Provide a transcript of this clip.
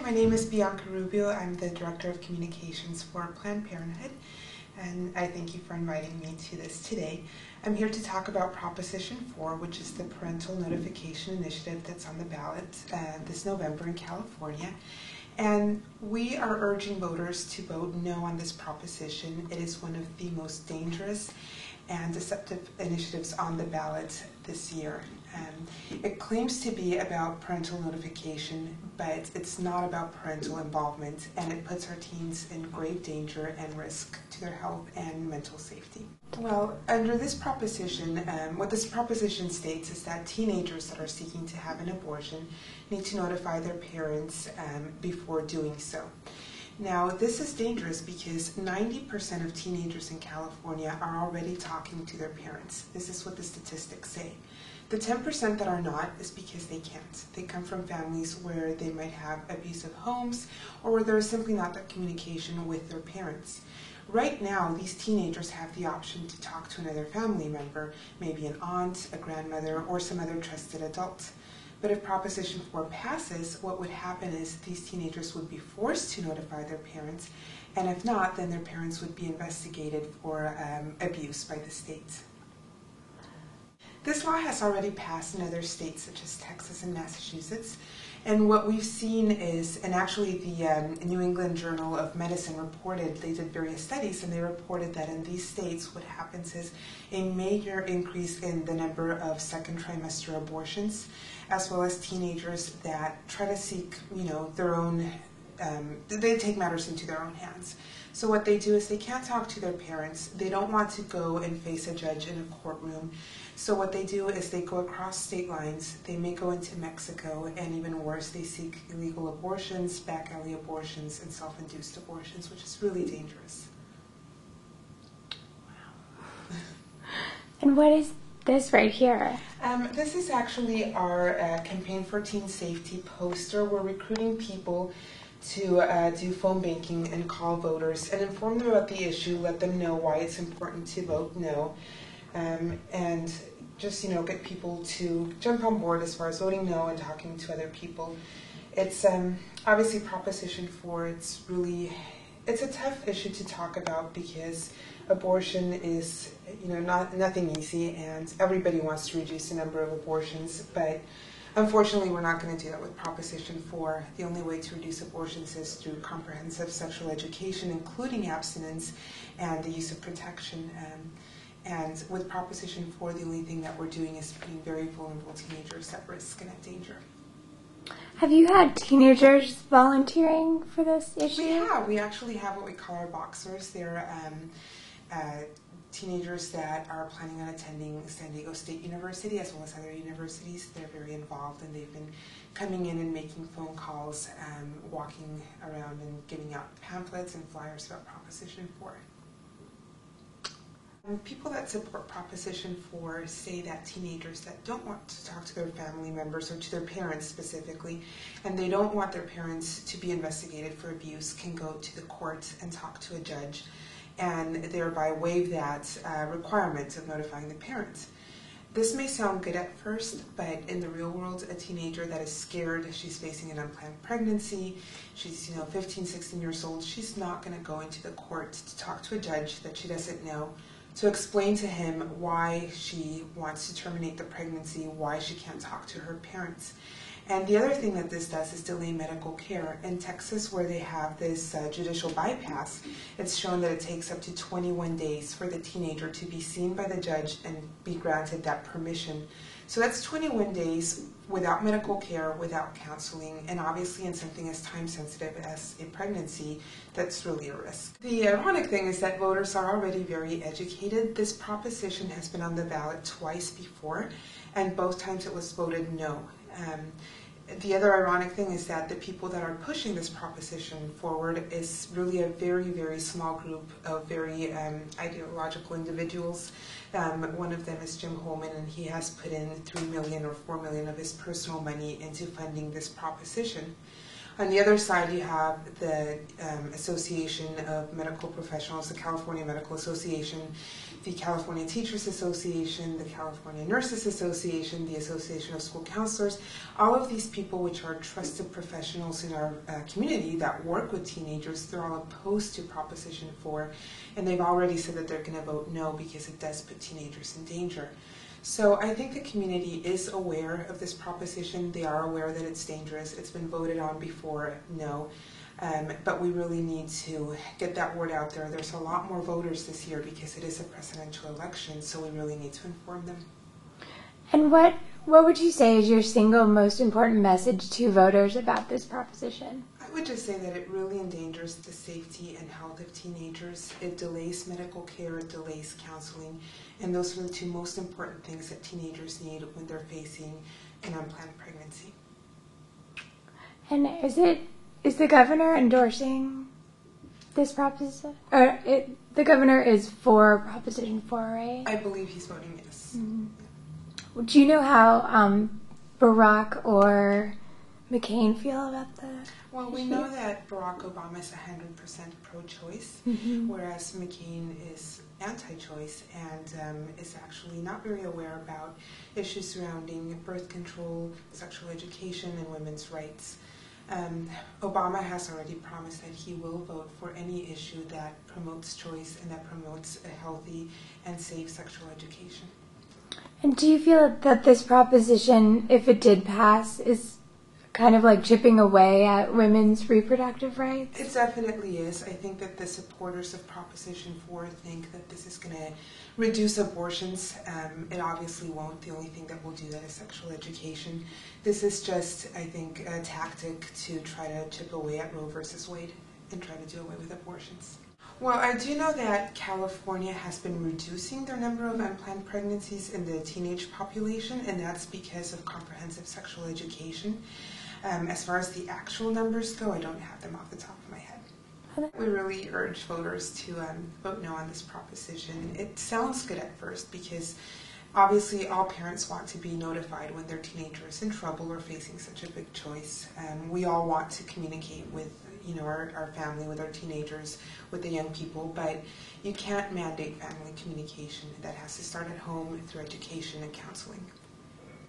my name is Bianca Rubio. I'm the Director of Communications for Planned Parenthood, and I thank you for inviting me to this today. I'm here to talk about Proposition 4, which is the parental notification initiative that's on the ballot this November in California. And we are urging voters to vote no on this proposition. It is one of the most dangerous and deceptive initiatives on the ballot this year. It claims to be about parental notification, but it's not about parental involvement, and it puts our teens in grave danger and risk to their health and mental safety. Well, under this proposition, what this proposition states is that teenagers that are seeking to have an abortion need to notify their parents before doing so. Now, this is dangerous because 90% of teenagers in California are already talking to their parents. This is what the statistics say. The 10% that are not is because they can't. They come from families where they might have abusive homes or where there is simply not that communication with their parents. Right now, these teenagers have the option to talk to another family member, maybe an aunt, a grandmother, or some other trusted adult. But if Proposition 4 passes, what would happen is these teenagers would be forced to notify their parents, and if not, then their parents would be investigated for abuse by the state. This law has already passed in other states such as Texas and Massachusetts, and what we've seen is, and actually the New England Journal of Medicine reported, they did various studies, and they reported that in these states what happens is a major increase in the number of second trimester abortions, as well as teenagers that try to seek, their own, they take matters into their own hands. So what they do is they can't talk to their parents. They don't want to go and face a judge in a courtroom. So what they do is they go across state lines. They may go into Mexico, and even worse, they seek illegal abortions, back alley abortions, and self-induced abortions, which is really dangerous. Wow. And what is this right here? This is actually our Campaign for Teen Safety poster. We're recruiting people to do phone banking and call voters and inform them about the issue, let them know why it's important to vote no, and just get people to jump on board as far as voting no and talking to other people. It's obviously Proposition 4. It's a tough issue to talk about because abortion is nothing easy, and everybody wants to reduce the number of abortions, but unfortunately, we're not going to do that with Proposition 4. The only way to reduce abortions is through comprehensive sexual education, including abstinence and the use of protection. And with Proposition 4, the only thing that we're doing is putting very vulnerable teenagers at risk and at danger. Have you had teenagers volunteering for this issue? We have. We actually have what we call our boxers. They're teenagers that are planning on attending San Diego State University as well as other universities. They're very involved, and they've been coming in and making phone calls, walking around and giving out pamphlets and flyers about Proposition 4. People that support Proposition 4 say that teenagers that don't want to talk to their family members or to their parents specifically, and they don't want their parents to be investigated for abuse, can go to the court and talk to a judge and thereby waive that requirement of notifying the parents. This may sound good at first, but in the real world, a teenager that is scared, she's facing an unplanned pregnancy, she's 15, 16 years old, she's not going to go into the court to talk to a judge that she doesn't know, to explain to him why she wants to terminate the pregnancy, why she can't talk to her parents. And the other thing that this does is delay medical care. In Texas, where they have this judicial bypass, it's shown that it takes up to 21 days for the teenager to be seen by the judge and be granted that permission. So that's 21 days without medical care, without counseling, and obviously in something as time-sensitive as a pregnancy, that's really a risk. The ironic thing is that voters are already very educated. This proposition has been on the ballot twice before, and both times it was voted no. The other ironic thing is that the people that are pushing this proposition forward is really a very, very small group of very ideological individuals. One of them is Jim Holman, and he has put in $3 million or $4 million of his personal money into funding this proposition. On the other side, you have the Association of Medical Professionals, the California Medical Association, the California Teachers Association, the California Nurses Association, the Association of School Counselors. All of these people, which are trusted professionals in our community that work with teenagers, they're all opposed to Proposition 4, and they've already said that they're going to vote no because it does put teenagers in danger. So I think the community is aware of this proposition. They are aware that it's dangerous. It's been voted on before, no. But we really need to get that word out there. There's a lot more voters this year because it is a presidential election, so we really need to inform them. And what would you say is your single most important message to voters about this proposition? I would just say that it really endangers the safety and health of teenagers. It delays medical care, it delays counseling, and those are the two most important things that teenagers need when they're facing an unplanned pregnancy. And is the governor endorsing this proposition? Or the governor is for Proposition 4, right? I believe he's voting yes. Mm-hmm. Do you know how Barack or McCain feel about the Well, we know that Barack Obama is 100% pro-choice, whereas McCain is anti-choice and is actually not very aware about issues surrounding birth control, sexual education, and women's rights. Obama has already promised that he will vote for any issue that promotes choice and that promotes a healthy and safe sexual education. And do you feel that this proposition, if it did pass, is kind of like chipping away at women's reproductive rights? It definitely is. I think that the supporters of Proposition 4 think that this is going to reduce abortions. It obviously won't. The only thing that will do that is sexual education. This is just, I think, a tactic to try to chip away at Roe versus Wade and try to do away with abortions. Well, I do know that California has been reducing their number of unplanned pregnancies in the teenage population, and that's because of comprehensive sexual education. As far as the actual numbers go, I don't have them off the top of my head. We really urge voters to vote no on this proposition. It sounds good at first because obviously all parents want to be notified when their teenager is in trouble or facing such a big choice. We all want to communicate with our family, with our teenagers, with the young people, but you can't mandate family communication. That has to start at home through education and counseling.